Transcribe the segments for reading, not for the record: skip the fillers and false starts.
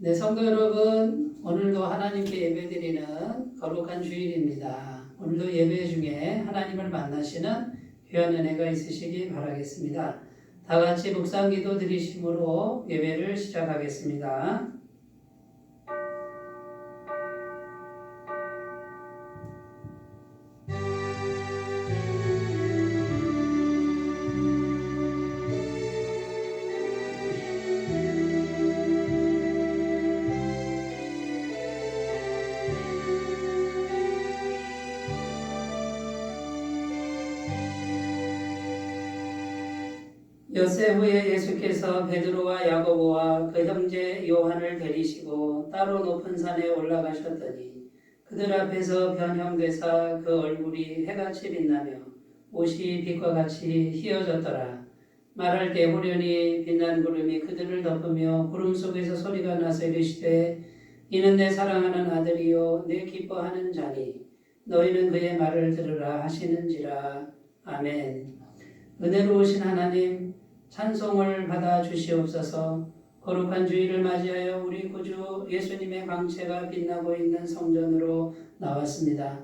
네, 성도 여러분, 오늘도 하나님께 예배드리는 거룩한 주일입니다. 오늘도 예배 중에 하나님을 만나시는 귀한 은혜가 있으시기 바라겠습니다. 다 같이 묵상기도 드리심으로 예배를 시작하겠습니다. 엿새 후에 예수께서 베드로와 야고보와 그 형제 요한을 데리시고 따로 높은 산에 올라가셨더니 그들 앞에서 변형되사 그 얼굴이 해같이 빛나며 옷이 빛과 같이 휘어졌더라. 말할 때 호련히 빛난 구름이 그들을 덮으며 구름 속에서 소리가 나서 이르시되 이는 내 사랑하는 아들이요 내 기뻐하는 자니 너희는 그의 말을 들으라 하시는지라. 아멘. 은혜로우신 하나님, 찬송을 받아 주시옵소서. 거룩한 주일을 맞이하여 우리 구주 예수님의 광채가 빛나고 있는 성전으로 나왔습니다.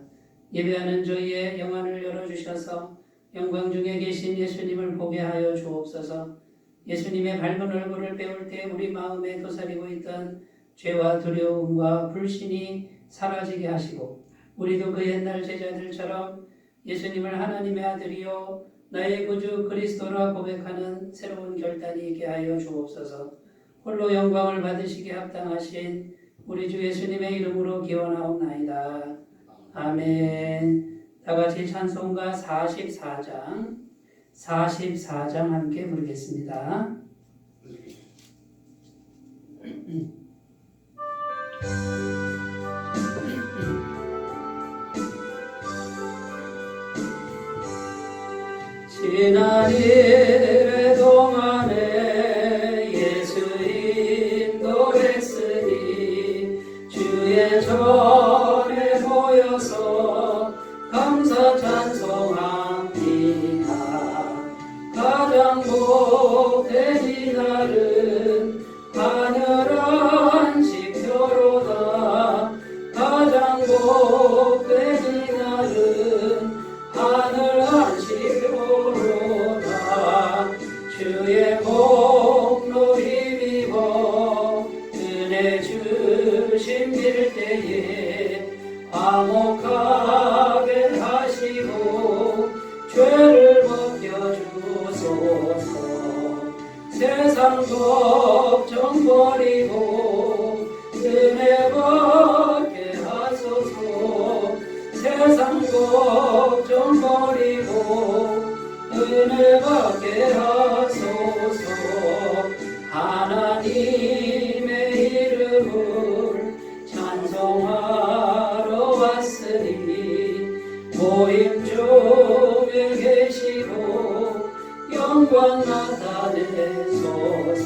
예배하는 저희의 영안을 열어주셔서 영광 중에 계신 예수님을 보게 하여 주옵소서. 예수님의 밝은 얼굴을 배울 때 우리 마음에 도사리고 있던 죄와 두려움과 불신이 사라지게 하시고 우리도 그 옛날 제자들처럼 예수님을 하나님의 아들이요 나의 구주 그리스도라 고백하는 새로운 결단이 있게 하여 주옵소서. 홀로 영광을 받으시기에 합당하신 우리 주 예수님의 이름으로 기원하옵나이다. 아멘. 다같이 찬송가 44장 함께 부르겠습니다. 지난 일의 동안에 예수 인도했으니 주의 전에 모여서 감사 찬송합니다. 가장 복된 이날은 하늘 안식표로다. 가장 복된 이날은 하늘 안식표로다. 주의 공로 힘입어 은혜 주심길 때에 화목하게 하시고 죄를 벗겨주소서. 세상 걱정 버리고 은혜 받게 하소서. 세상 걱정 버리고 은혜 받게 하소서. 하나님의 이름을 찬송하러 왔으니 모임 중에 계시고 영광 나타내소서.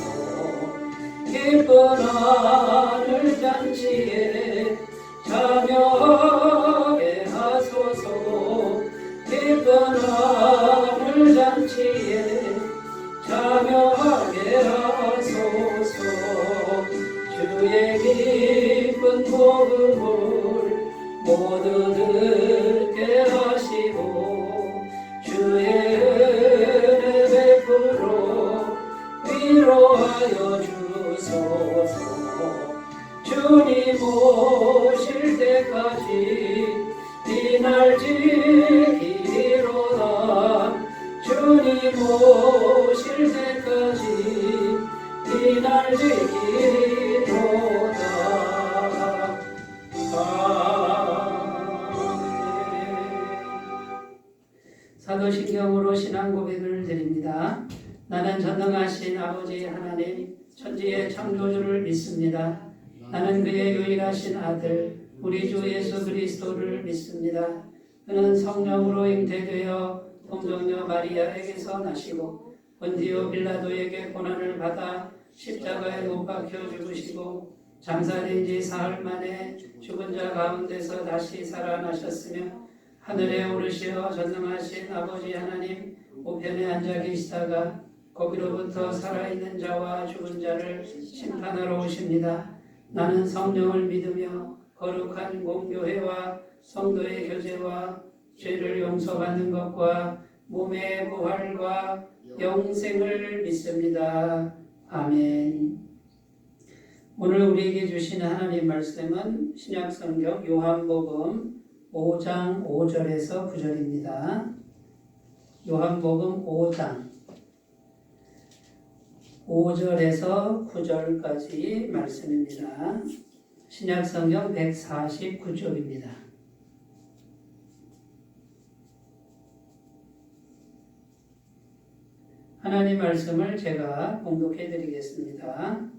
기쁜 하늘 잔치에 참여하게 하소서. 기쁜 하늘 잔치에 참여하게 하소서. 주의 기쁜 복음을 모두 듣게 하시고 주의 은혜 베풀어 위로하여 주소서. 주님 오실 때까지 이 날 지키리로다. 주님 오실 때까지 이 날 지키리로다. 사도신경으로 신앙 고백을 드립니다. 나는 전능하신 아버지 하나님 천지의 창조주를 믿습니다. 나는 그의 유일하신 아들 우리 주 예수 그리스도를 믿습니다. 그는 성령으로 잉태되어 동정녀 마리아에게서 나시고 본디오 빌라도에게 고난을 받아 십자가에 못 박혀 죽으시고 장사된 지 사흘 만에 죽은 자 가운데서 다시 살아나셨으며 하늘에 오르시어 전능하신 아버지 하나님 우편에 앉아 계시다가 거기로부터 살아있는 자와 죽은 자를 심판하러 오십니다. 나는 성령을 믿으며 거룩한 공교회와 성도의 교제와 죄를 용서받는 것과 몸의 부활과 영생을 믿습니다. 아멘. 오늘 우리에게 주신 하나님 말씀은 신약성경 요한복음 5장 5절에서 9절입니다. 요한복음 5장 5절에서 9절까지 말씀입니다. 신약성경 149쪽입니다. 하나님 말씀을 제가 봉독해 드리겠습니다.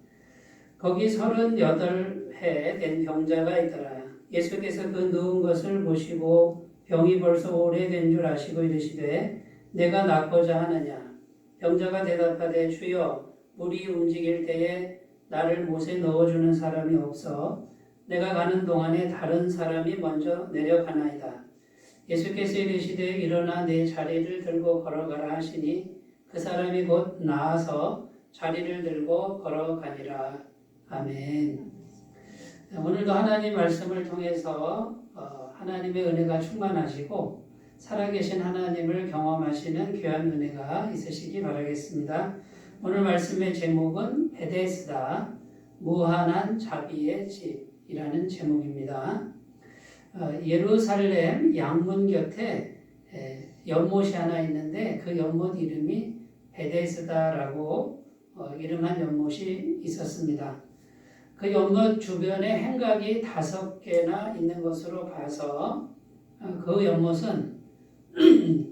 거기 38해 된 병자가 있더라. 예수께서 그 누운 것을 보시고 병이 벌써 오래된 줄 아시고 이르시되 내가 낫고자 하느냐. 병자가 대답하되 주여 물이 움직일 때에 나를 못에 넣어주는 사람이 없어 내가 가는 동안에 다른 사람이 먼저 내려가나이다. 예수께서 이르시되 일어나 내 자리를 들고 걸어가라 하시니 그 사람이 곧 나아서 자리를 들고 걸어가니라. 아멘. 오늘도 하나님 말씀을 통해서 하나님의 은혜가 충만하시고 살아계신 하나님을 경험하시는 귀한 은혜가 있으시기 바라겠습니다. 오늘 말씀의 제목은 베데스다, 무한한 자비의 집이라는 제목입니다. 예루살렘 양문 곁에 연못이 하나 있는데 그 연못 이름이 베데스다라고 이름한 연못이 있었습니다. 그 연못 주변에 행각이 5개나 있는 것으로 봐서 그 연못은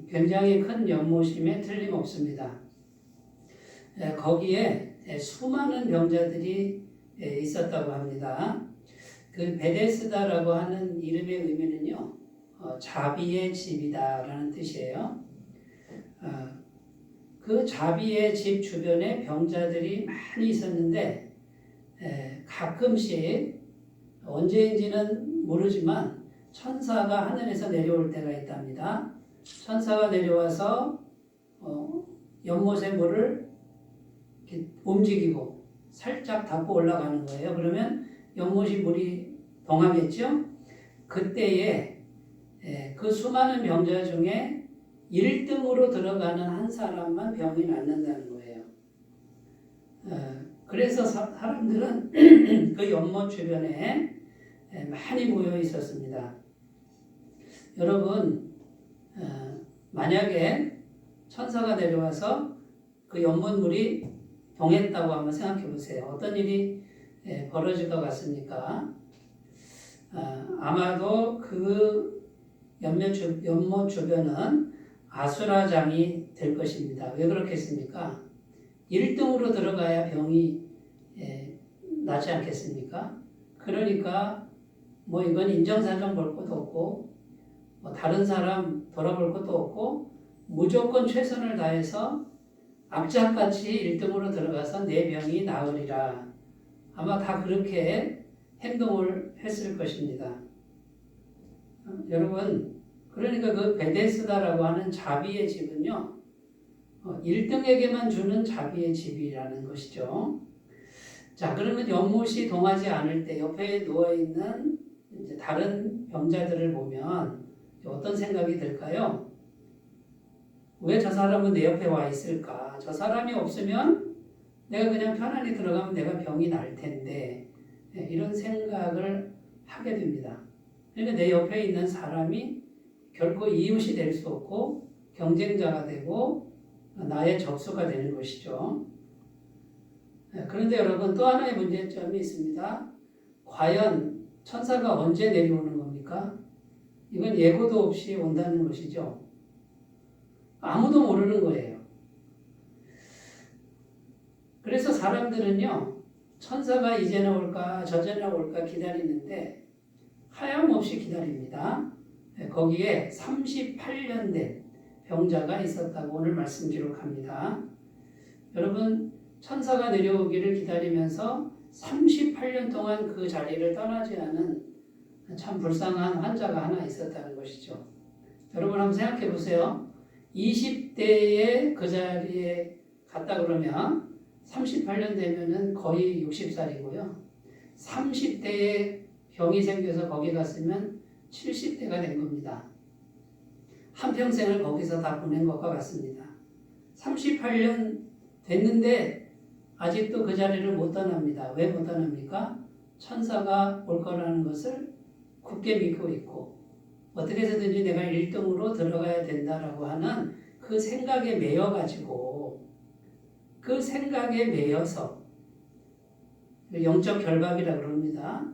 굉장히 큰 연못임에 틀림없습니다. 거기에 수많은 병자들이 있었다고 합니다. 그 베데스다라고 하는 이름의 의미는요, 자비의 집이다라는 뜻이에요. 그 자비의 집 주변에 병자들이 많이 있었는데 가끔씩 언제인지는 모르지만 천사가 하늘에서 내려올 때가 있답니다. 천사가 내려와서 연못의 물을 이렇게 움직이고 살짝 닫고 올라가는 거예요. 그러면 연못이 물이 동하겠죠? 그때에 그 수많은 병자 중에 1등으로 들어가는 한 사람만 병이 낫는다는 거예요. 그래서 사람들은 그 연못 주변에 많이 모여 있었습니다. 여러분, 만약에 천사가 내려와서 그 연못물이 동했다고 한번 생각해 보세요. 어떤 일이 벌어질 것 같습니까? 아마도 그 연못 주변은 아수라장이 될 것입니다. 왜 그렇겠습니까? 1등으로 들어가야 병이 낫지 않겠습니까? 그러니까 뭐 이건 인정사정 볼 것도 없고 뭐 다른 사람 돌아볼 것도 없고 무조건 최선을 다해서 악착같이 1등으로 들어가서 내 병이 나으리라. 아마 다 그렇게 행동을 했을 것입니다. 여러분, 그러니까 그 베데스다라고 하는 자비의 집은요, 1등에게만 주는 자비의 집이라는 것이죠. 자, 그러면 연못이 동하지 않을 때 옆에 누워있는 이제 다른 병자들을 보면 어떤 생각이 들까요? 왜 저 사람은 내 옆에 와 있을까? 저 사람이 없으면 내가 그냥 편안히 들어가면 내가 병이 날 텐데, 이런 생각을 하게 됩니다. 그러니까 내 옆에 있는 사람이 결코 이웃이 될 수 없고 경쟁자가 되고 나의 적수가 되는 것이죠. 그런데 여러분, 또 하나의 문제점이 있습니다. 과연 천사가 언제 내려오는 겁니까? 이건 예고도 없이 온다는 것이죠. 아무도 모르는 거예요. 그래서 사람들은요, 천사가 이제는 올까 저제는 올까 기다리는데 하염없이 기다립니다. 거기에 38년 된 병자가 있었다고 오늘 말씀 기록합니다. 여러분, 천사가 내려오기를 기다리면서 38년 동안 그 자리를 떠나지 않은 참 불쌍한 환자가 하나 있었다는 것이죠. 여러분 한번 생각해 보세요. 20대에 그 자리에 갔다 그러면 38년 되면은 거의 60살이고요. 60대에 병이 생겨서 거기 갔으면 70대가 된 겁니다. 한평생을 거기서 다 보낸 것과 같습니다. 38년 됐는데 아직도 그 자리를 못 떠납니다. 왜 못 떠납니까? 천사가 올 거라는 것을 굳게 믿고 있고 어떻게 해서든지 내가 1등으로 들어가야 된다라고 하는 그 생각에 매여가지고 그 생각에 매여서 영적 결박이라고 그럽니다.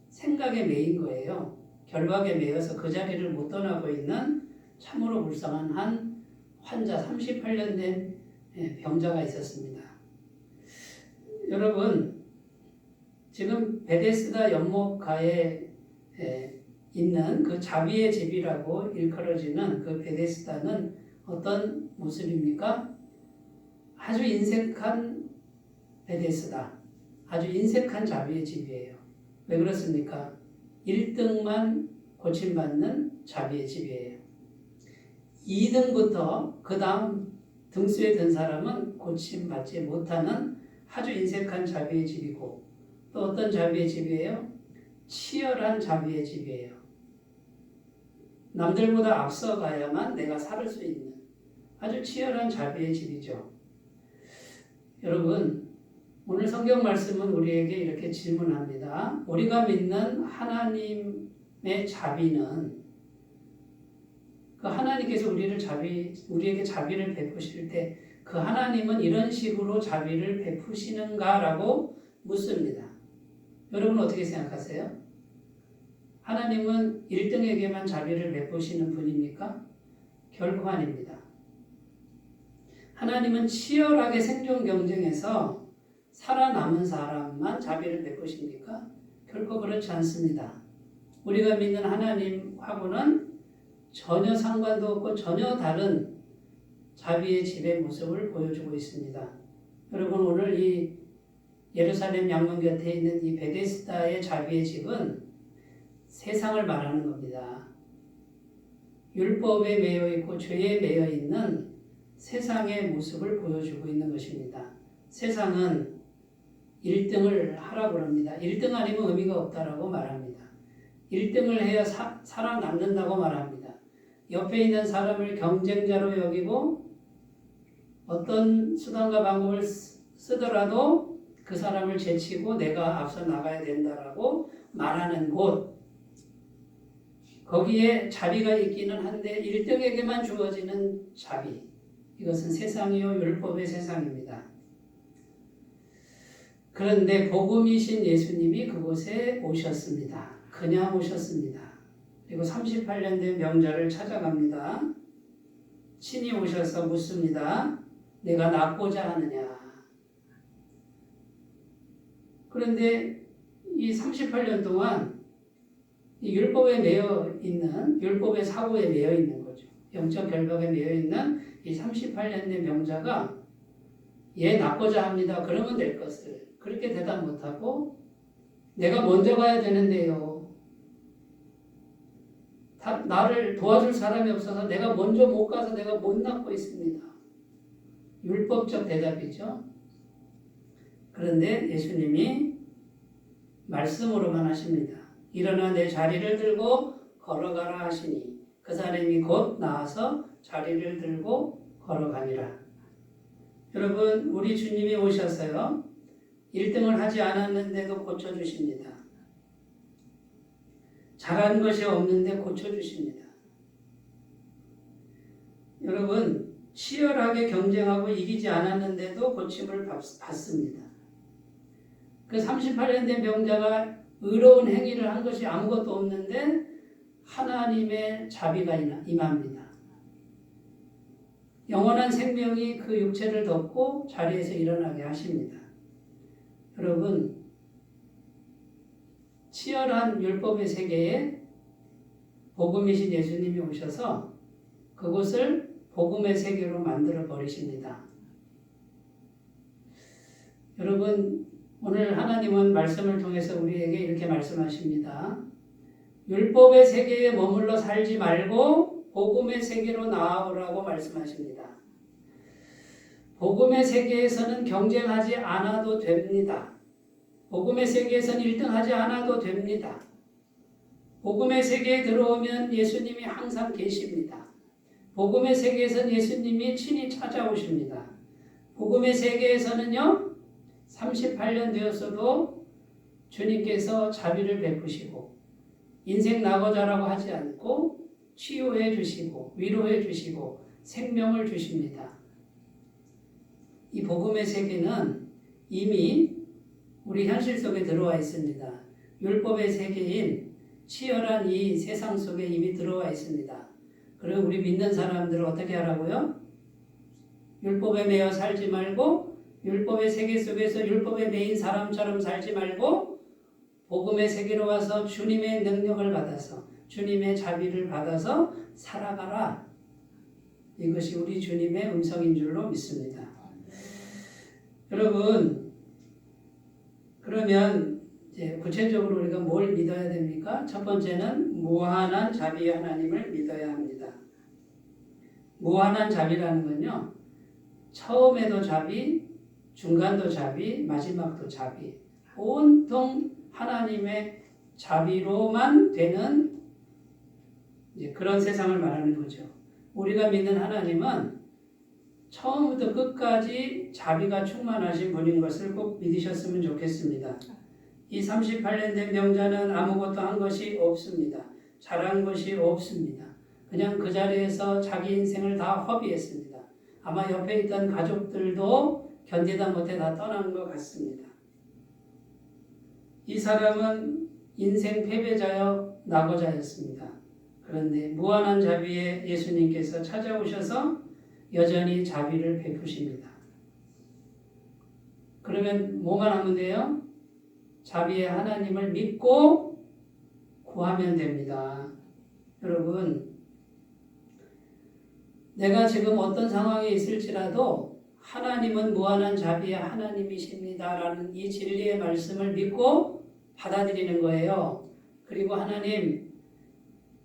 생각에 매인 거예요. 결박에 매여서 그 자리를 못 떠나고 있는 참으로 불쌍한 한 환자 38년 된 병자가 있었습니다. 여러분 지금 베데스다 연못가에 있는 그 자비의 집이라고 일컬어지는 그 베데스다는 어떤 모습입니까? 아주 인색한 베데스다. 아주 인색한 자비의 집이에요. 왜 그렇습니까? 1등만 고침받는 자비의 집이에요. 2등부터 그 다음 등수에 든 사람은 고침받지 못하는 아주 인색한 자비의 집이고 또 어떤 자비의 집이에요? 치열한 자비의 집이에요. 남들보다 앞서가야만 내가 살 수 있는 아주 치열한 자비의 집이죠. 여러분 오늘 성경 말씀은 우리에게 이렇게 질문합니다. 우리가 믿는 하나님의 자비는 그 하나님께서 우리에게 자비를 베푸실 때 그 하나님은 이런 식으로 자비를 베푸시는가라고 묻습니다. 여러분 어떻게 생각하세요? 하나님은 1등에게만 자비를 베푸시는 분입니까? 결코 아닙니다. 하나님은 치열하게 생존 경쟁에서 살아남은 사람만 자비를 베푸십니까? 결코 그렇지 않습니다. 우리가 믿는 하나님하고는 전혀 상관도 없고 전혀 다른 자비의 집의 모습을 보여주고 있습니다. 여러분 오늘 이 예루살렘 양문 곁에 있는 이 베데스다의 자비의 집은 세상을 말하는 겁니다. 율법에 매여 있고 죄에 매여 있는 세상의 모습을 보여주고 있는 것입니다. 세상은 1등을 하라고 합니다. 1등 아니면 의미가 없다라고 말합니다. 1등을 해야 살아남는다고 말합니다. 옆에 있는 사람을 경쟁자로 여기고 어떤 수단과 방법을 쓰더라도 그 사람을 제치고 내가 앞서 나가야 된다라고 말하는 곳, 거기에 자비가 있기는 한데 1등에게만 주어지는 자비, 이것은 세상이요 율법의 세상입니다. 그런데 복음이신 예수님이 그곳에 오셨습니다. 그냥 오셨습니다. 그리고 38년 된 명자를 찾아갑니다. 친히 오셔서 묻습니다. 내가 낫고자 하느냐. 그런데 이 38년 동안 이 율법에 매여 있는, 율법의 사고에 매여 있는 거죠. 영적 결박에 매여 있는 이 38년 된 명자가 얘 낫고자 합니다. 그러면 될 것을 그렇게 대답 못하고 내가 먼저 가야 되는데요. 나를 도와줄 사람이 없어서 내가 먼저 못 가서 내가 못 낫고 있습니다. 율법적 대답이죠. 그런데 예수님이 말씀으로만 하십니다. 일어나 내 자리를 들고 걸어가라 하시니 그 사람이 곧 나와서 자리를 들고 걸어가니라. 여러분 우리 주님이 오셔서요 1등을 하지 않았는데도 고쳐주십니다. 잘한 것이 없는데 고쳐주십니다. 여러분 치열하게 경쟁하고 이기지 않았는데도 고침을 받습니다. 그 38년 된 병자가 의로운 행위를 한 것이 아무것도 없는데 하나님의 자비가 임합니다. 영원한 생명이 그 육체를 덮고 자리에서 일어나게 하십니다. 여러분 치열한 율법의 세계에 복음이신 예수님이 오셔서 그곳을 복음의 세계로 만들어 버리십니다. 여러분 오늘 하나님은 말씀을 통해서 우리에게 이렇게 말씀하십니다. 율법의 세계에 머물러 살지 말고 복음의 세계로 나아오라고 말씀하십니다. 복음의 세계에서는 경쟁하지 않아도 됩니다. 복음의 세계에서는 1등 하지 않아도 됩니다. 복음의 세계에 들어오면 예수님이 항상 계십니다. 복음의 세계에서는 예수님이 친히 찾아오십니다. 복음의 세계에서는요, 38년 되었어도 주님께서 자비를 베푸시고 인생 낙오자라고 하지 않고 치유해 주시고 위로해 주시고 생명을 주십니다. 이 복음의 세계는 이미 우리 현실 속에 들어와 있습니다. 율법의 세계인 치열한 이 세상 속에 이미 들어와 있습니다. 그리고 우리 믿는 사람들은 어떻게 하라고요? 율법에 매여 살지 말고 율법의 세계 속에서 율법에 매인 사람처럼 살지 말고 복음의 세계로 와서 주님의 능력을 받아서 주님의 자비를 받아서 살아가라. 이것이 우리 주님의 음성인 줄로 믿습니다. 여러분, 그러면 이제 구체적으로 우리가 뭘 믿어야 됩니까? 첫 번째는 무한한 자비의 하나님을 믿어야 합니다. 무한한 자비라는 건요, 처음에도 자비, 중간도 자비, 마지막도 자비. 온통 하나님의 자비로만 되는 이제 그런 세상을 말하는 거죠. 우리가 믿는 하나님은 처음부터 끝까지 자비가 충만하신 분인 것을 꼭 믿으셨으면 좋겠습니다. 이 38년 된 병자는 아무것도 한 것이 없습니다. 잘한 것이 없습니다. 그냥 그 자리에서 자기 인생을 다 허비했습니다. 아마 옆에 있던 가족들도 견디다 못해 다 떠난 것 같습니다. 이 사람은 인생 패배자여 낙오자였습니다. 그런데 무한한 자비에 예수님께서 찾아오셔서 여전히 자비를 베푸십니다. 그러면 뭐만 하면 돼요? 자비의 하나님을 믿고 구하면 됩니다. 여러분, 내가 지금 어떤 상황에 있을지라도 하나님은 무한한 자비의 하나님이십니다라는 이 진리의 말씀을 믿고 받아들이는 거예요. 그리고 하나님,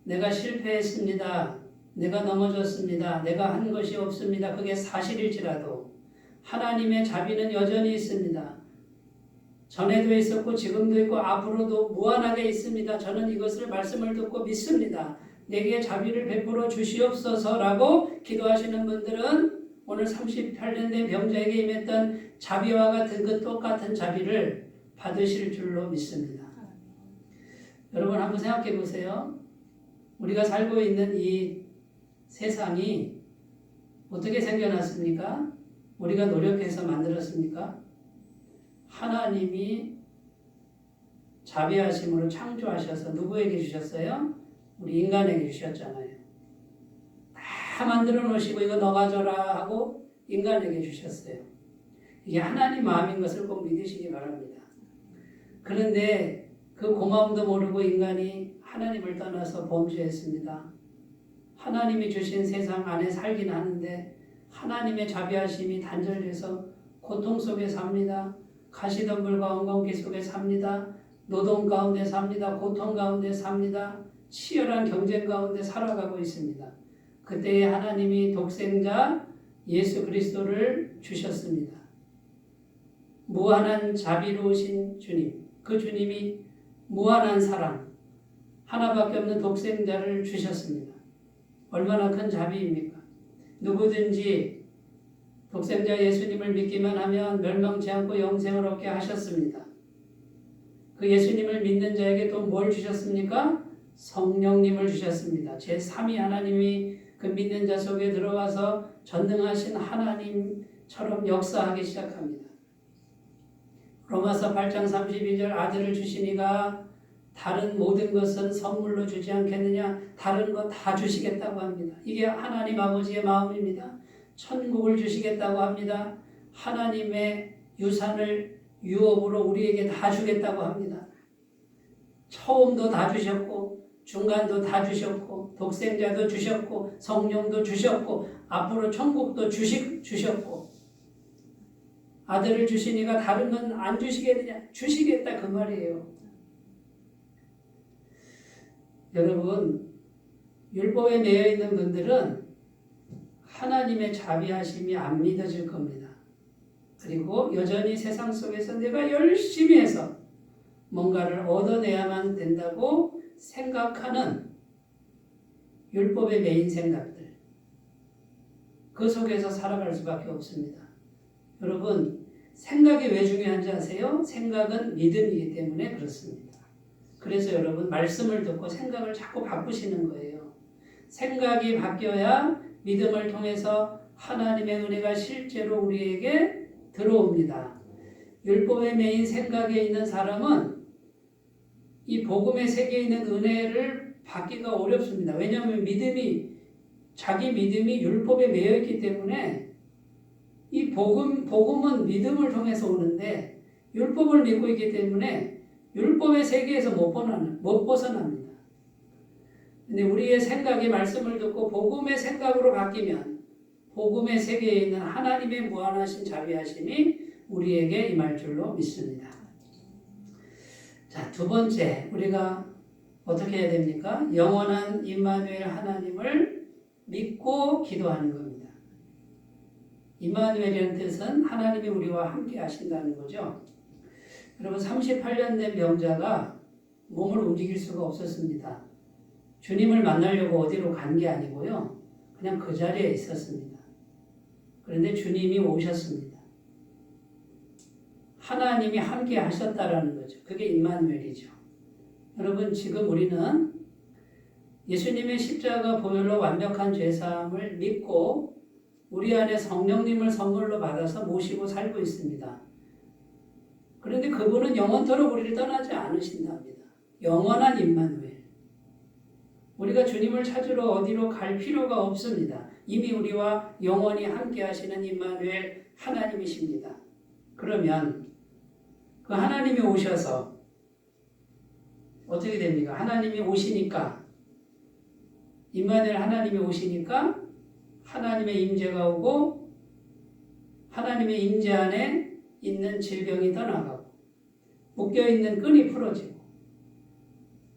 내가 실패했습니다. 내가 넘어졌습니다. 내가 한 것이 없습니다. 그게 사실일지라도 하나님의 자비는 여전히 있습니다. 전에도 있었고 지금도 있고 앞으로도 무한하게 있습니다. 저는 이것을 말씀을 듣고 믿습니다. 내게 자비를 베풀어 주시옵소서라고 기도하시는 분들은 오늘 38년 된 병자에게 임했던 자비와 같은 그 똑같은 자비를 받으실 줄로 믿습니다. 여러분 한번 생각해 보세요. 우리가 살고 있는 이 세상이 어떻게 생겨났습니까? 우리가 노력해서 만들었습니까? 하나님이 자비하심으로 창조하셔서 누구에게 주셨어요? 우리 인간에게 주셨잖아요. 다 만들어 놓으시고 이거 너 가져라 하고 인간에게 주셨어요. 이게 하나님 마음인 것을 꼭 믿으시기 바랍니다. 그런데 그 고마움도 모르고 인간이 하나님을 떠나서 범죄했습니다. 하나님이 주신 세상 안에 살긴 하는데 하나님의 자비하심이 단절돼서 고통 속에 삽니다. 가시덤불과 엉겅퀴 속에 삽니다. 노동 가운데 삽니다. 고통 가운데 삽니다. 치열한 경쟁 가운데 살아가고 있습니다. 그때에 하나님이 독생자 예수 그리스도를 주셨습니다. 무한한 자비로우신 주님, 그 주님이 무한한 사랑, 하나밖에 없는 독생자를 주셨습니다. 얼마나 큰 자비입니까? 누구든지 독생자 예수님을 믿기만 하면 멸망치 않고 영생을 얻게 하셨습니다. 그 예수님을 믿는 자에게 또 뭘 주셨습니까? 성령님을 주셨습니다. 제3위 하나님이 그 믿는 자 속에 들어와서 전능하신 하나님처럼 역사하기 시작합니다. 로마서 8장 32절 아들을 주시니가 다른 모든 것은 선물로 주지 않겠느냐? 다른 거 다 주시겠다고 합니다. 이게 하나님 아버지의 마음입니다. 천국을 주시겠다고 합니다. 하나님의 유산을 유업으로 우리에게 다 주겠다고 합니다. 처음도 다 주셨고 중간도 다 주셨고 독생자도 주셨고 성령도 주셨고 앞으로 천국도 주셨고 아들을 주시니까 다른 건 안 주시겠느냐? 주시겠다 그 말이에요. 여러분, 율법에 매여 있는 분들은 하나님의 자비하심이 안 믿어질 겁니다. 그리고 여전히 세상 속에서 내가 열심히 해서 뭔가를 얻어내야만 된다고 생각하는 율법의 메인 생각들, 그 속에서 살아갈 수밖에 없습니다. 여러분, 생각이 왜 중요한지 아세요? 생각은 믿음이기 때문에 그렇습니다. 그래서 여러분, 말씀을 듣고 생각을 자꾸 바꾸시는 거예요. 생각이 바뀌어야 믿음을 통해서 하나님의 은혜가 실제로 우리에게 들어옵니다. 율법의 메인 생각에 있는 사람은 이 복음의 세계에 있는 은혜를 받기가 어렵습니다. 왜냐하면 자기 믿음이 율법에 매여 있기 때문에 이 복음은 믿음을 통해서 오는데 율법을 믿고 있기 때문에 율법의 세계에서 못 벗어납니다. 근데 우리의 생각이 말씀을 듣고 복음의 생각으로 바뀌면 복음의 세계에 있는 하나님의 무한하신 자비하심이 우리에게 임할 줄로 믿습니다. 자, 두 번째, 우리가 어떻게 해야 됩니까? 영원한 임마누엘 하나님을 믿고 기도하는 겁니다. 임마누엘이라는 뜻은 하나님이 우리와 함께 하신다는 거죠. 여러분, 38년 된 병자가 몸을 움직일 수가 없었습니다. 주님을 만나려고 어디로 간 게 아니고요. 그냥 그 자리에 있었습니다. 그런데 주님이 오셨습니다. 하나님이 함께 하셨다라는 거죠. 그게 임마누엘이죠. 여러분, 지금 우리는 예수님의 십자가 보혈로 완벽한 죄사함을 믿고 우리 안에 성령님을 선물로 받아서 모시고 살고 있습니다. 그런데 그분은 영원토록 우리를 떠나지 않으신답니다. 영원한 임마누엘. 우리가 주님을 찾으러 어디로 갈 필요가 없습니다. 이미 우리와 영원히 함께 하시는 임마누엘 하나님이십니다. 그러면 그 하나님이 오셔서 어떻게 됩니까? 하나님이 오시니까, 임마누엘 하나님이 오시니까 하나님의 임재가 오고 하나님의 임재 안에 있는 질병이 떠나가고 묶여있는 끈이 풀어지고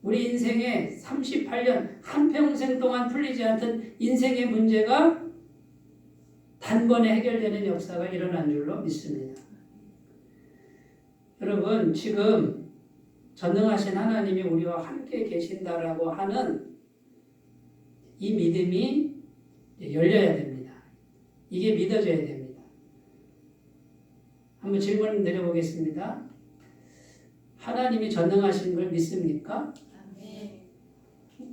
우리 인생의 38년 한평생 동안 풀리지 않던 인생의 문제가 단번에 해결되는 역사가 일어난 줄로 믿습니다. 여러분, 지금 전능하신 하나님이 우리와 함께 계신다라고 하는 이 믿음이 열려야 됩니다. 이게 믿어져야 됩니다. 한번 질문을 드려보겠습니다. 하나님이 전능하신 걸 믿습니까? 네.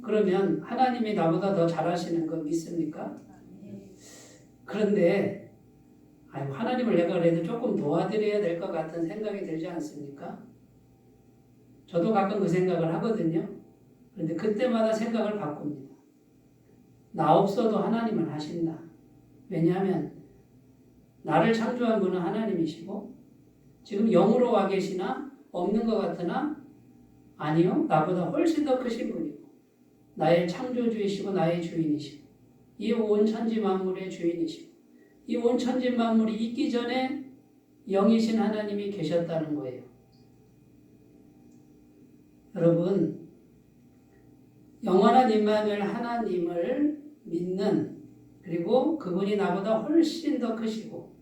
그러면 하나님이 나보다 더 잘하시는 거 믿습니까? 네. 그런데 하나님을 내가 그래도 조금 도와드려야 될 것 같은 생각이 들지 않습니까? 저도 가끔 그 생각을 하거든요. 그런데 그때마다 생각을 바꿉니다. 나 없어도 하나님은 하신다. 왜냐하면 나를 창조한 분은 하나님이시고 지금 영으로 와 계시나 없는 것 같으나 아니요. 나보다 훨씬 더 크신 분이고 나의 창조주이시고 나의 주인이시고 이 온 천지 만물의 주인이시고 이 온 천지 만물이 있기 전에 영이신 하나님이 계셨다는 거예요. 여러분, 영원한 임마누엘 하나님을 믿는, 그리고 그분이 나보다 훨씬 더 크시고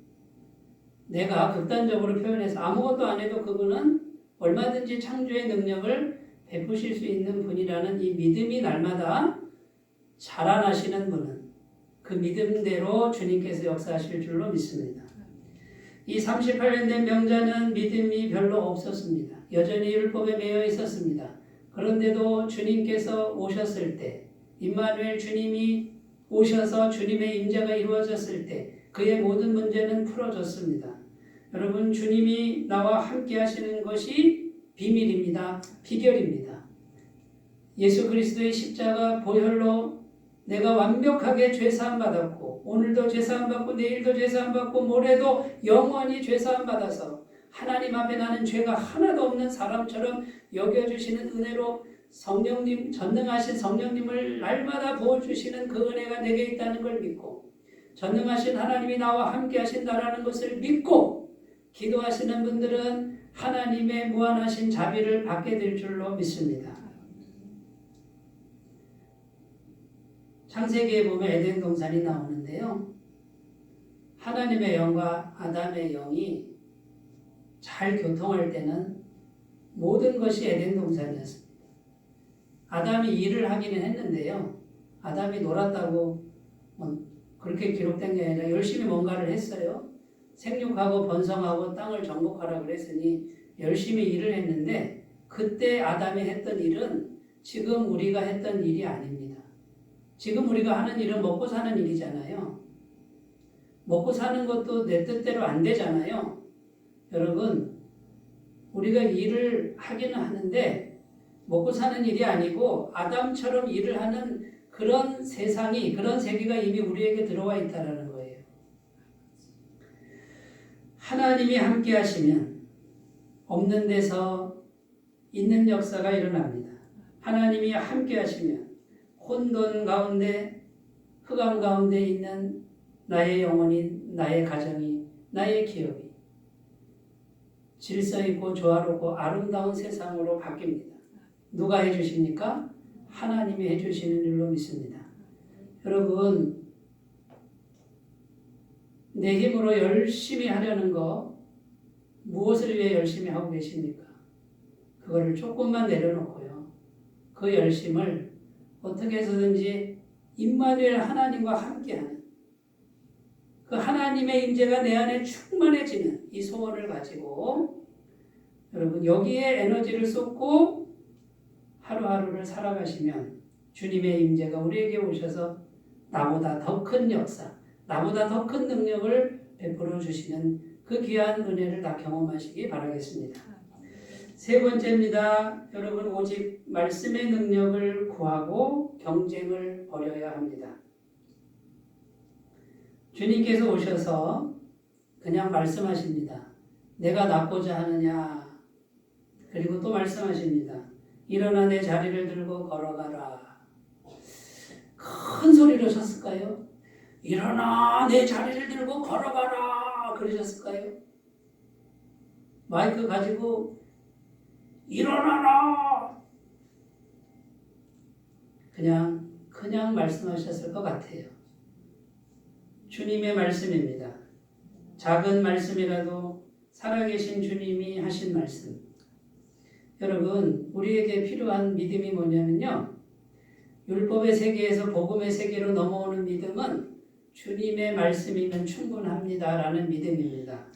내가 극단적으로 표현해서 아무것도 안 해도 그분은 얼마든지 창조의 능력을 베푸실 수 있는 분이라는 이 믿음이 날마다 자라나시는 분은 그 믿음대로 주님께서 역사하실 줄로 믿습니다. 이 38년 된 병자는 믿음이 별로 없었습니다. 여전히 율법에 매여 있었습니다. 그런데도 주님께서 오셨을 때, 임마누엘 주님이 오셔서 주님의 임재가 이루어졌을 때 그의 모든 문제는 풀어졌습니다. 여러분, 주님이 나와 함께 하시는 것이 비밀입니다. 비결입니다. 예수 그리스도의 십자가 보혈로 내가 완벽하게 죄사함 받았고 오늘도 죄사함 받고 내일도 죄사함 받고 모레도 영원히 죄사함 받아서 하나님 앞에 나는 죄가 하나도 없는 사람처럼 여겨주시는 은혜로 성령님, 전능하신 성령님을 날마다 부어주시는 그 은혜가 내게 있다는 걸 믿고 전능하신 하나님이 나와 함께 하신다라는 것을 믿고 기도하시는 분들은 하나님의 무한하신 자비를 받게 될 줄로 믿습니다. 창세기에 보면 에덴 동산이 나오는데요. 하나님의 영과 아담의 영이 잘 교통할 때는 모든 것이 에덴 동산이었습니다. 아담이 일을 하기는 했는데요. 아담이 놀았다고 그렇게 기록된 게 아니라 열심히 뭔가를 했어요. 생육하고 번성하고 땅을 정복하라 그랬으니 열심히 일을 했는데 그때 아담이 했던 일은 지금 우리가 했던 일이 아닙니다. 지금 우리가 하는 일은 먹고 사는 일이잖아요. 먹고 사는 것도 내 뜻대로 안 되잖아요. 여러분, 우리가 일을 하기는 하는데 먹고 사는 일이 아니고 아담처럼 일을 하는 그런 세상이, 그런 세계가 이미 우리에게 들어와 있다는 거예요. 하나님이 함께 하시면 없는 데서 있는 역사가 일어납니다. 하나님이 함께 하시면 혼돈 가운데, 흑암 가운데 있는 나의 영혼이, 나의 가정이, 나의 기업이 질서 있고 조화롭고 아름다운 세상으로 바뀝니다. 누가 해주십니까? 하나님이 해주시는 일로 믿습니다. 여러분, 내 힘으로 열심히 하려는 거 무엇을 위해 열심히 하고 계십니까? 그거를 조금만 내려놓고요. 그 열심을 어떻게 해서든지 임마누엘 하나님과 함께하는 그 하나님의 임재가 내 안에 충만해지는 이 소원을 가지고 여러분 여기에 에너지를 쏟고 하루하루를 살아가시면 주님의 임재가 우리에게 오셔서 나보다 더 큰 역사, 나보다 더 큰 능력을 베풀어 주시는 그 귀한 은혜를 다 경험하시기 바라겠습니다. 세 번째입니다. 여러분 오직 말씀의 능력을 구하고 경쟁을 벌여야 합니다. 주님께서 오셔서 그냥 말씀하십니다. 내가 낫고자 하느냐? 그리고 또 말씀하십니다. 일어나 내 자리를 들고 걸어가라. 큰 소리로 하셨을까요? 일어나 내 자리를 들고 걸어가라 그러셨을까요? 마이크 가지고 일어나라 그냥 말씀하셨을 것 같아요. 주님의 말씀입니다. 작은 말씀이라도 살아계신 주님이 하신 말씀. 여러분 우리에게 필요한 믿음이 뭐냐면요. 율법의 세계에서 복음의 세계로 넘어오는 믿음은 주님의 말씀이면 충분합니다라는 믿음입니다.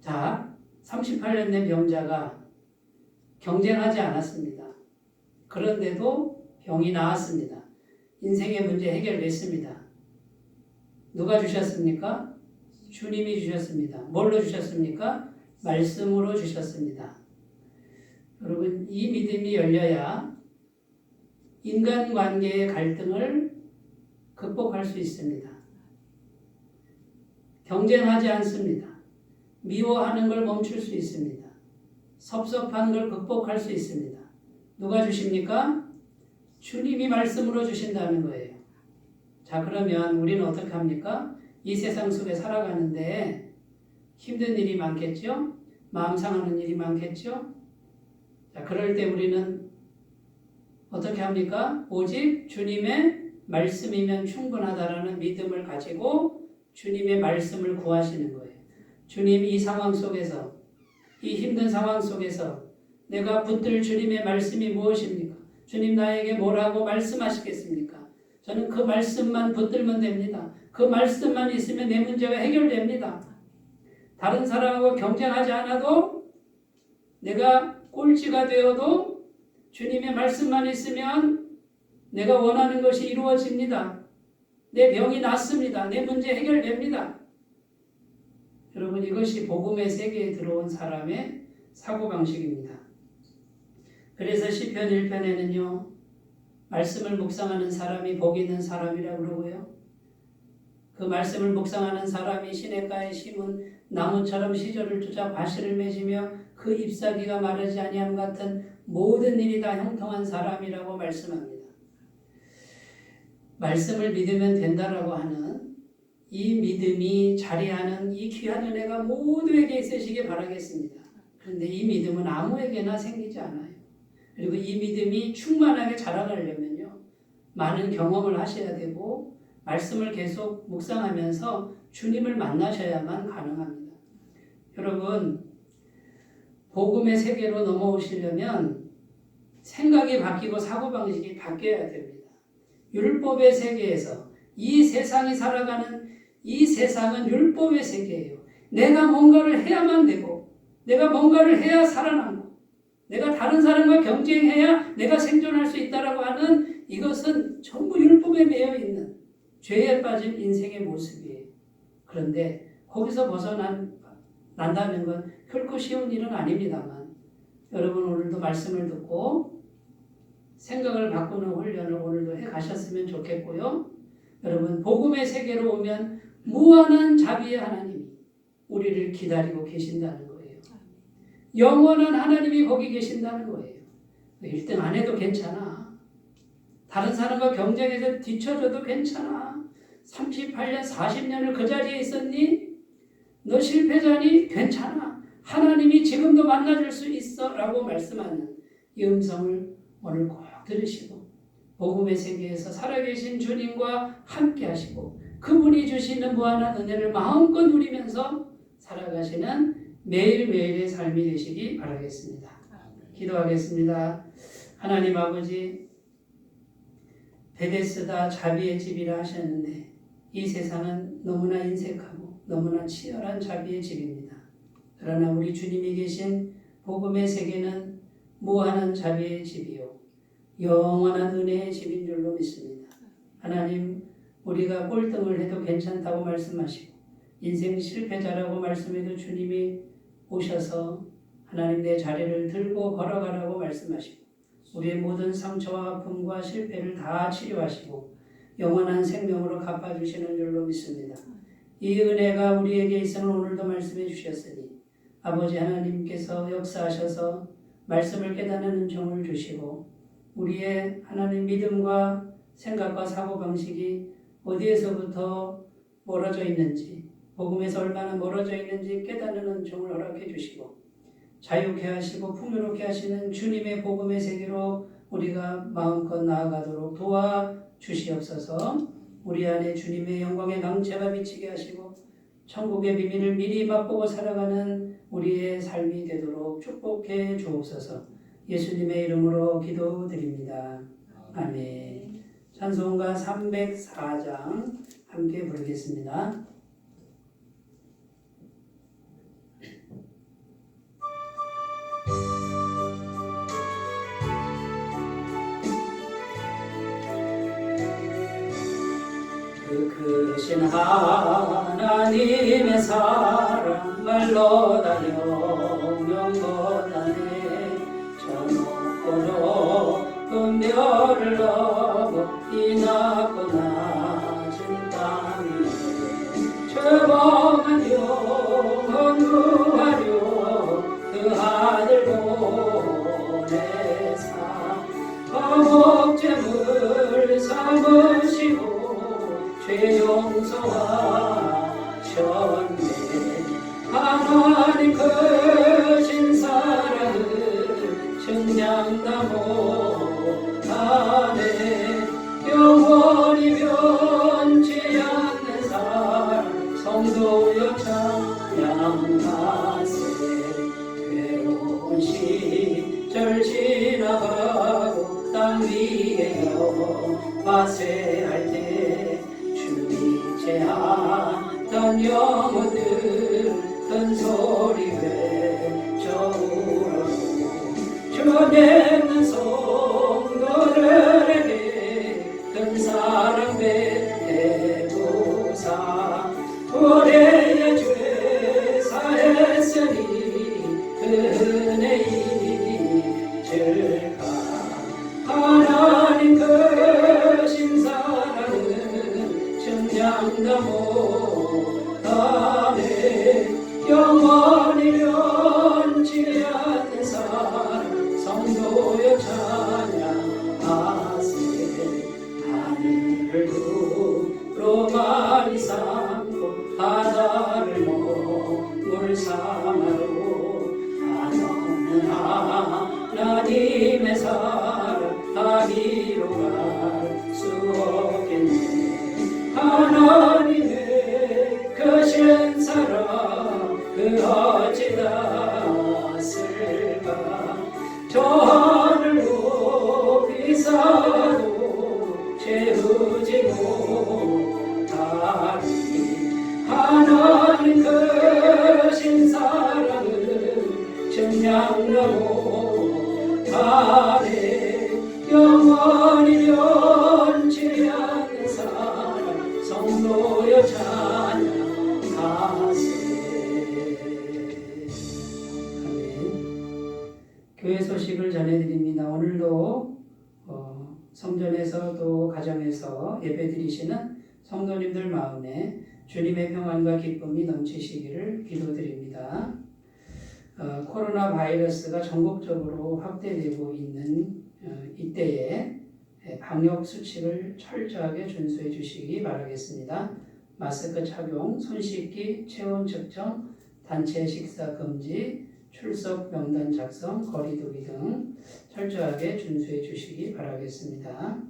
자, 38년 된 병자가 경쟁하지 않았습니다. 그런데도 병이 나았습니다. 인생의 문제 해결됐습니다. 누가 주셨습니까? 주님이 주셨습니다. 뭘로 주셨습니까? 말씀으로 주셨습니다. 여러분 이 믿음이 열려야 인간관계의 갈등을 극복할 수 있습니다. 경쟁하지 않습니다. 미워하는 걸 멈출 수 있습니다. 섭섭한 걸 극복할 수 있습니다. 누가 주십니까? 주님이 말씀으로 주신다는 거예요. 자, 그러면 우리는 어떻게 합니까? 이 세상 속에 살아가는데 힘든 일이 많겠죠? 마음 상하는 일이 많겠죠? 자, 그럴 때 우리는 어떻게 합니까? 오직 주님의 말씀이면 충분하다라는 믿음을 가지고 주님의 말씀을 구하시는 거예요. 주님 이 상황 속에서, 이 힘든 상황 속에서 내가 붙들 주님의 말씀이 무엇입니까? 주님 나에게 뭐라고 말씀하시겠습니까? 저는 그 말씀만 붙들면 됩니다. 그 말씀만 있으면 내 문제가 해결됩니다. 다른 사람하고 경쟁하지 않아도 내가 꼴찌가 되어도 주님의 말씀만 있으면 내가 원하는 것이 이루어집니다. 내 병이 낫습니다. 내 문제 해결됩니다. 여러분 이것이 복음의 세계에 들어온 사람의 사고방식입니다. 그래서 시편 1편에는요. 말씀을 묵상하는 사람이 복 있는 사람이라고 그러고요. 그 말씀을 묵상하는 사람이 시냇가에 심은 나무처럼 시절을 쫓아 과실을 맺으며 그 잎사귀가 마르지 아니함 같은 모든 일이 다 형통한 사람이라고 말씀합니다. 말씀을 믿으면 된다라고 하는 이 믿음이 자리하는 이 귀한 은혜가 모두에게 있으시길 바라겠습니다. 그런데 이 믿음은 아무에게나 생기지 않아요. 그리고 이 믿음이 충만하게 자라가려면요. 많은 경험을 하셔야 되고 말씀을 계속 묵상하면서 주님을 만나셔야만 가능합니다. 여러분 복음의 세계로 넘어오시려면 생각이 바뀌고 사고방식이 바뀌어야 됩니다. 율법의 세계에서 이 세상이 살아가는 이 세상은 율법의 세계예요. 내가 뭔가를 해야만 되고 내가 뭔가를 해야 살아남고 내가 다른 사람과 경쟁해야 내가 생존할 수 있다라고 하는 이것은 전부 율법에 매여 있는 죄에 빠진 인생의 모습이에요. 그런데 거기서 벗어난다는 건 결코 쉬운 일은 아닙니다만 여러분 오늘도 말씀을 듣고 생각을 바꾸는 훈련을 오늘도 해가셨으면 좋겠고요. 여러분 복음의 세계로 오면 무한한 자비의 하나님이 우리를 기다리고 계신다는 거예요. 영원한 하나님이 거기 계신다는 거예요. 1등 안 해도 괜찮아. 다른 사람과 경쟁해서 뒤쳐져도 괜찮아. 38년, 40년을 그 자리에 있었니? 너 실패자니? 괜찮아. 하나님이 지금도 만나줄 수 있어 라고 말씀하는 이 음성을 오늘 꼭 들으시고 복음의 세계에서 살아계신 주님과 함께 하시고 그분이 주시는 무한한 은혜를 마음껏 누리면서 살아가시는 매일매일의 삶이 되시기 바라겠습니다. 기도하겠습니다. 하나님 아버지, 베데스다 자비의 집이라 하셨는데 이 세상은 너무나 인색하고 너무나 치열한 자비의 집입니다. 그러나 우리 주님이 계신 복음의 세계는 무한한 자비의 집이요 영원한 은혜의 집인 줄로 믿습니다. 하나님, 우리가 꼴등을 해도 괜찮다고 말씀하시고 인생 실패자라고 말씀해도 주님이 오셔서 하나님 내 자리를 들고 걸어가라고 말씀하시고 우리의 모든 상처와 아픔과 실패를 다 치료하시고 영원한 생명으로 갚아주시는 줄로 믿습니다. 이 은혜가 우리에게 있음을 오늘도 말씀해 주셨으니 아버지 하나님께서 역사하셔서 말씀을 깨닫는 은총을 주시고 우리의 하나님 믿음과 생각과 사고방식이 어디에서부터 멀어져 있는지 복음에서 얼마나 멀어져 있는지 깨닫는 은총을 허락해 주시고 자유케 하시고 풍요롭게 하시는 주님의 복음의 세계로 우리가 마음껏 나아가도록 도와주시옵소서. 우리 안에 주님의 영광의 강체가 비치게 하시고 천국의 비밀을 미리 맛보고 살아가는 우리의 삶이 되도록 축복해 주옵소서. 예수님의 이름으로 기도드립니다. 아멘. 찬송가 304장 함께 부르겠습니다. 그 크신 하나님의 사랑을 너다 영영보다네 저 높고 높은 별을 넘어 이 낮고 낮은 땅 위에 저 멍한 영혼 구하려 그 아들 보내사 화목제물 삼으시고 죄 용서하셨네. 하나님 크신 사랑을 증량다 못하네. 영원히 변치 않는 사랑 성도여 찬양하세. 괴로운 시절 지나가고 땅 위에 화세할 때 제하던 영혼들 큰 소리 외쳐 울었고 주내는 성도들에게 큰 사랑 베푸사 우리의 죄 사했으니 그 은혜 잊을까. 하나님 크신 사랑은 증량다 못하네. 영원히 변치 않는 사랑 성도여 찬양하세. 하늘을 두로 많이 삼고 바다를 물 삼아도 한없는 하나님의 사랑 다 이루갈 수 없겠네. 하나님의 크신 사랑 그 어찌다 쓸 전을 높이 쌓아도 채우지 못하리. 하나님 크신 사랑은 증량하고 다네. 영원히 변치 않는 사랑 성도여 찬양하세. 교회 소식을 전해드립니다. 오늘도 성전에서 또 가정에서 예배드리시는 성도님들 마음에 주님의 평안과 기쁨이 넘치시기를 기도드립니다. 코로나 바이러스가 전국적으로 확대되고 있는 이때에 방역 수칙을 철저하게 준수해 주시기 바라겠습니다. 마스크 착용, 손 씻기, 체온 측정, 단체 식사 금지, 출석 명단 작성, 거리두기 등 철저하게 준수해 주시기 바라겠습니다.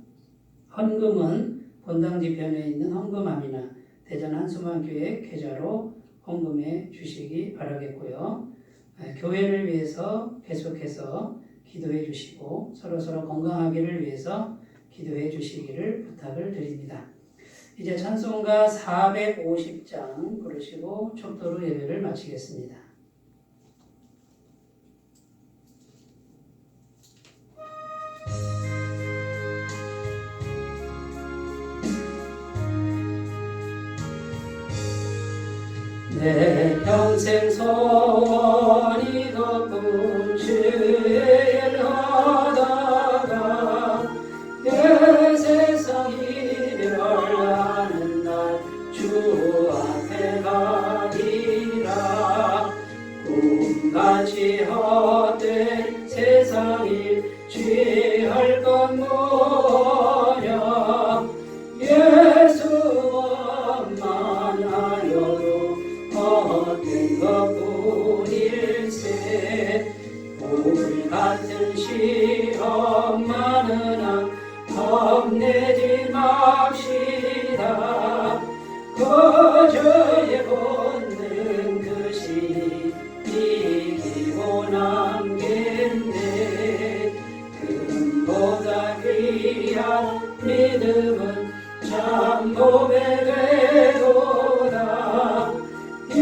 헌금은 본당 뒤편에 있는 헌금함이나 대전 한수만교회 계좌로 헌금해 주시기 바라겠고요. 교회를 위해서 계속해서 기도해 주시고 서로서로 건강하기를 위해서 기도해 주시기를 부탁을 드립니다. 이제 찬송가 450장 부르시고 촉도로 예배를 마치겠습니다. 내 평생 소원이 높은 주의 하다가 내 세상이 멸하는 날 주 앞에 가리라. 꿈같이 헛된 세상이 취할 것 뭐냐. 예수만 하여도 헛된 것뿐일세. 울 같은 시험 많으나 겁내지 맙시다. 거저의 본능 그 신이 이기고 남겠네. 금보다 귀한 믿음은 참 고백되도다. 이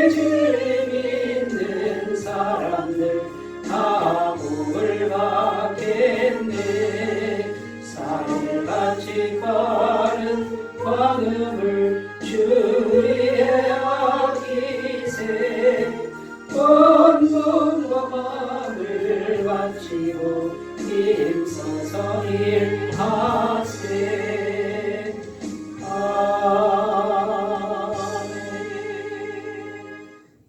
주를 믿는 사람들 다 복을 받겠네. 쌀같이 빠른 광음을 주리에 아끼세. 온 몸과 마음을 바치고 힘써서 일하세.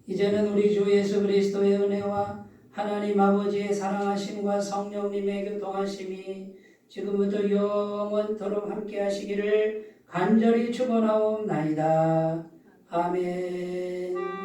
이제는 우리 주 예수 그리스도의 은혜와 하나님 아버지의 사랑하심과 성령님의 교통하심이 지금부터 영원토록 함께 하시기를 간절히 축원하옵나이다. 아멘.